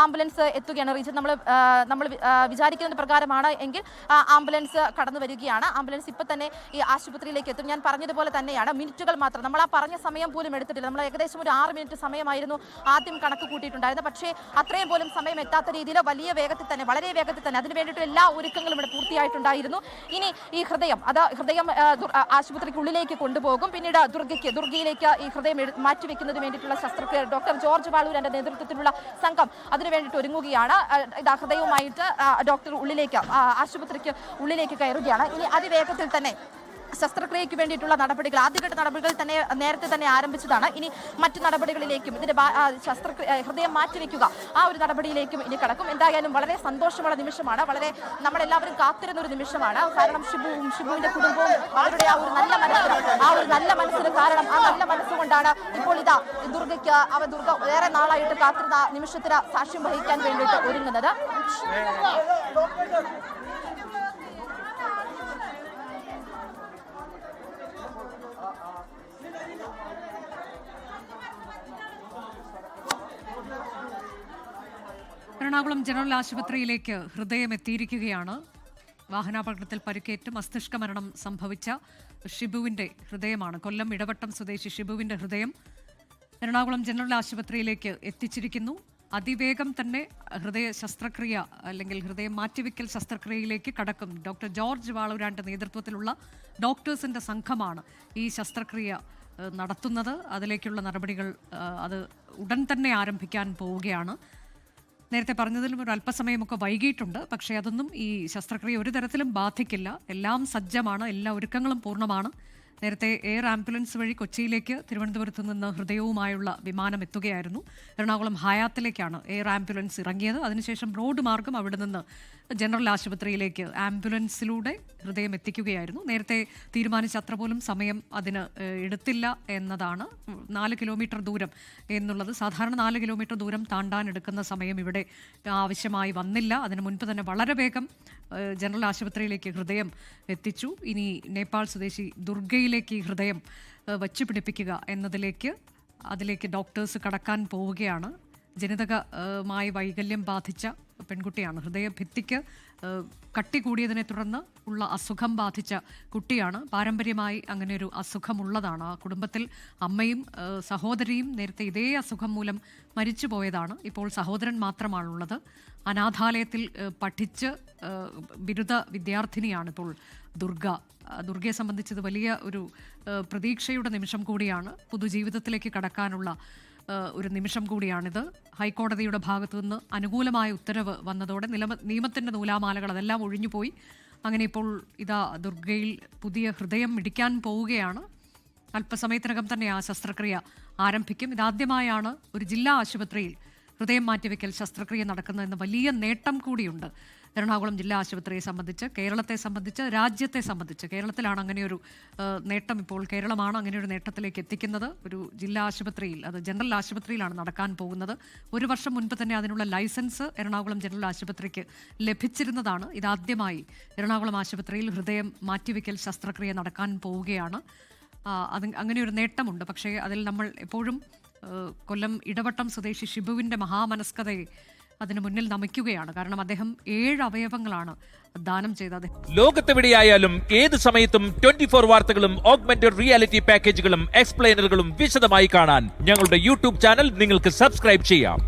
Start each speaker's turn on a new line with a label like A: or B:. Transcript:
A: Ambulance എത്തുകയാണ്. റീജിത്ത്, നമ്മൾ വിചാരിക്കുന്നത് പ്രകാരമാണ് എങ്കിൽ ആംബുലൻസ് കടന്നു വരികയാണ്. ആംബുലൻസ് ഇപ്പം തന്നെ ഈ ആശുപത്രിയിലേക്ക് എത്തും. ഞാൻ പറഞ്ഞതുപോലെ തന്നെയാണ്, മിനിറ്റുകൾ മാത്രം, നമ്മൾ ആ പറഞ്ഞ സമയം പോലും എടുത്തിട്ടില്ല. നമ്മൾ ഏകദേശം ഒരു 6 മിനിറ്റ് സമയമായിരുന്നു ആദ്യം കണക്ക് കൂട്ടിയിട്ടുണ്ടായിരുന്നത്. പക്ഷേ അത്രയും പോലും സമയം എത്താത്ത രീതിയിൽ വലിയ വേഗത്തിൽ തന്നെ, വളരെ വേഗത്തിൽ തന്നെ അതിന് വേണ്ടിയിട്ട് എല്ലാ ഒരുക്കങ്ങളും ഇവിടെ പൂർത്തിയായിട്ടുണ്ടായിരുന്നു. ഇനി ഈ ഹൃദയം ആശുപത്രിക്കുള്ളിലേക്ക് കൊണ്ടുപോകും. പിന്നീട് ദുർഗയിലേക്ക് ഈ ഹൃദയം മാറ്റിവെക്കുന്നതിന് വേണ്ടിയിട്ടുള്ള ശസ്ത്രക്രിയ ഡോക്ടർ ജോർജ് വാളൂരിന്റെ നേതൃത്വത്തിലുള്ള സംഘം അതിനു വേണ്ടിയിട്ട് ഒരുങ്ങുകയാണ്. ഹൃദയവുമായിട്ട് ഡോക്ടർ ആശുപത്രിക്ക് ഉള്ളിലേക്ക് കയറുകയാണ്. ഇനി അതിവേഗത്തിൽ തന്നെ ശസ്ത്രക്രിയയ്ക്ക് വേണ്ടിയിട്ടുള്ള നടപടികൾ, ആദ്യഘട്ട നടപടികൾ തന്നെ നേരത്തെ തന്നെ ആരംഭിച്ചതാണ്. ഇനി മറ്റു നടപടികളിലേക്കും ഇതിന്റെ ഹൃദയം മാറ്റിവെക്കുക ആ ഒരു നടപടിയിലേക്കും ഇനി കടക്കും. എന്തായാലും വളരെ സന്തോഷമുള്ള നിമിഷമാണ്, വളരെ നമ്മളെല്ലാവരും കാത്തിരുന്ന ഒരു നിമിഷമാണ്. കാരണം ഷിബുവിന്റെ കുടുംബവും അവരുടെ ആ ഒരു നല്ല മനസ്സിന് കാരണം ആ നല്ല മനസ്സുകൊണ്ടാണ് ഇപ്പോൾ ഇതാ ദുർഗ ഏറെ നാളായിട്ട് കാത്തിരുന്ന നിമിഷത്തിന് സാക്ഷ്യം വഹിക്കാൻ വേണ്ടിയിട്ട് ഒരുങ്ങുന്നത്.
B: എറണാകുളം ജനറൽ ആശുപത്രിയിലേക്ക് ഹൃദയം എത്തിയിരിക്കുകയാണ്. വാഹനാപകടത്തിൽ പരിക്കേറ്റ് മസ്തിഷ്ക മരണം സംഭവിച്ച ഷിബുവിന്റെ ഹൃദയമാണ്. കൊല്ലം ഇടവട്ടം സ്വദേശി ഷിബുവിന്റെ ഹൃദയം എറണാകുളം ജനറൽ ആശുപത്രിയിലേക്ക് എത്തിച്ചിരിക്കുന്നു. അതിവേഗം തന്നെ ഹൃദയ ശസ്ത്രക്രിയ അല്ലെങ്കിൽ ഹൃദയം മാറ്റിവെക്കൽ ശസ്ത്രക്രിയയിലേക്ക് കടക്കും. ഡോക്ടർ ജോർജ് വാളൂരാന്റെ നേതൃത്വത്തിലുള്ള ഡോക്ടേഴ്സിന്റെ സംഘമാണ് ഈ ശസ്ത്രക്രിയ നടത്തുന്നത്. അതിലേക്കുള്ള നടപടികൾ അത് ഉടൻ തന്നെ ആരംഭിക്കാൻ പോവുകയാണ്. നേരത്തെ പറഞ്ഞതിലും ഒരു അല്പസമയമൊക്കെ വൈകിയിട്ടുണ്ട്. പക്ഷേ അതൊന്നും ഈ ശസ്ത്രക്രിയ ഒരു തരത്തിലും ബാധിക്കില്ല. എല്ലാം സജ്ജമാണ്, എല്ലാ ഒരുക്കങ്ങളും പൂർണ്ണമാണ്. നേരത്തെ എയർ ആംബുലൻസ് വഴി കൊച്ചിയിലേക്ക് തിരുവനന്തപുരത്ത് നിന്ന് ഹൃദയവുമായുള്ള വിമാനം എത്തുകയായിരുന്നു. എറണാകുളം ഹയാത്തിലേക്കാണ് എയർ ആംബുലൻസ് ഇറങ്ങിയത്. അതിനുശേഷം റോഡ് മാർഗം അവിടെ നിന്ന് ജനറൽ ആശുപത്രിയിലേക്ക് ആംബുലൻസിലൂടെ ഹൃദയം എത്തിക്കുകയായിരുന്നു. നേരത്തെ തീരുമാനിച്ച അത്ര പോലും സമയം അതിന് എടുത്തില്ല എന്നതാണ്. 4 കിലോമീറ്റർ ദൂരം എന്നുള്ളത്, സാധാരണ 4 കിലോമീറ്റർ ദൂരം താണ്ടാൻ എടുക്കുന്ന സമയം ഇവിടെ ആവശ്യമായി വന്നില്ല. അതിന് മുൻപ് തന്നെ വളരെ വേഗം ജനറൽ ആശുപത്രിയിലേക്ക് ഹൃദയം എത്തിച്ചു. ഇനി നേപ്പാൾ സ്വദേശി ദുർഗയിലേക്ക് ഈ ഹൃദയം വച്ചുപിടിപ്പിക്കുക അതിലേക്ക് ഡോക്ടേഴ്സ് കടക്കാൻ പോവുകയാണ്. ജനിതകമായി വൈകല്യം ബാധിച്ച പെൺകുട്ടിയാണ്. ഹൃദയഭിത്തിക്ക് കട്ടി കൂടിയതിനെ തുടർന്ന് ഉള്ള അസുഖം ബാധിച്ച കുട്ടിയാണ്. പാരമ്പര്യമായി അങ്ങനെ ഒരു അസുഖമുള്ളതാണ്. ആ കുടുംബത്തിൽ അമ്മയും സഹോദരിയും നേരത്തെ ഇതേ അസുഖം മൂലം മരിച്ചു പോയതാണ്. ഇപ്പോൾ സഹോദരൻ മാത്രമാണുള്ളത്. അനാഥാലയത്തിൽ പഠിച്ച് ബിരുദ വിദ്യാർത്ഥിനിയാണ് ഇപ്പോൾ ദുർഗയെ സംബന്ധിച്ചത് വലിയ ഒരു പ്രതീക്ഷയുടെ നിമിഷം കൂടിയാണ്. പുതുജീവിതത്തിലേക്ക് കടക്കാനുള്ള ഒരു നിമിഷം കൂടിയാണിത്. ഹൈക്കോടതിയുടെ ഭാഗത്തു നിന്ന് അനുകൂലമായ ഉത്തരവ് വന്നതോടെ നിയമത്തിൻ്റെ നൂലാമാലകൾ അതെല്ലാം ഒഴിഞ്ഞുപോയി. അങ്ങനെ ഇപ്പോൾ ഇതാ ദുർഗയിൽ പുതിയ ഹൃദയം മിടിക്കാൻ പോവുകയാണ്. അല്പസമയത്തിനകം തന്നെ ആ ശസ്ത്രക്രിയ ആരംഭിക്കും. ഇതാദ്യമായാണ് ഒരു ജില്ലാ ആശുപത്രിയിൽ ഹൃദയം മാറ്റിവെക്കൽ ശസ്ത്രക്രിയ നടക്കുന്നതെന്ന് വലിയ നേട്ടം കൂടിയുണ്ട് എറണാകുളം ജില്ലാ ആശുപത്രിയെ സംബന്ധിച്ച്, കേരളത്തെ സംബന്ധിച്ച്, രാജ്യത്തെ സംബന്ധിച്ച്. കേരളത്തിലാണ് അങ്ങനെയൊരു നേട്ടം, ഇപ്പോൾ കേരളമാണ് അങ്ങനെയൊരു നേട്ടത്തിലേക്ക് എത്തിക്കുന്നത്. ഒരു ജില്ലാ ആശുപത്രിയിൽ, അത് ജനറൽ ആശുപത്രിയിലാണ് നടക്കാൻ പോകുന്നത്. 1 വർഷം മുൻപ് തന്നെ അതിനുള്ള ലൈസൻസ് എറണാകുളം ജനറൽ ആശുപത്രിക്ക് ലഭിച്ചിരുന്നതാണ്. ഇതാദ്യമായി എറണാകുളം ആശുപത്രിയിൽ ഹൃദയം മാറ്റിവെക്കൽ ശസ്ത്രക്രിയ നടക്കാൻ പോവുകയാണ്. അങ്ങനെയൊരു നേട്ടമുണ്ട്. പക്ഷേ അതിൽ നമ്മൾ എപ്പോഴും കൊല്ലം ഇടവട്ടം സ്വദേശി ഷിബുവിൻ്റെ മഹാമനസ്കതയെ അതിന് മുന്നിൽ നമിക്കുകയാണ്. കാരണം അദ്ദേഹം 7 അവയവങ്ങളാണ് ദാനം ചെയ്തത്.
C: ലോകത്തെവിടെയായാലും ഏത് സമയത്തും 24 വാർത്തകളും ഓഗ്മെന്റഡ് റിയാലിറ്റി പാക്കേജുകളും എക്സ്പ്ലെയിനറുകളും വിശദമായി കാണാൻ ഞങ്ങളുടെ യൂട്യൂബ് ചാനൽ നിങ്ങൾക്ക് സബ്സ്ക്രൈബ് ചെയ്യാം.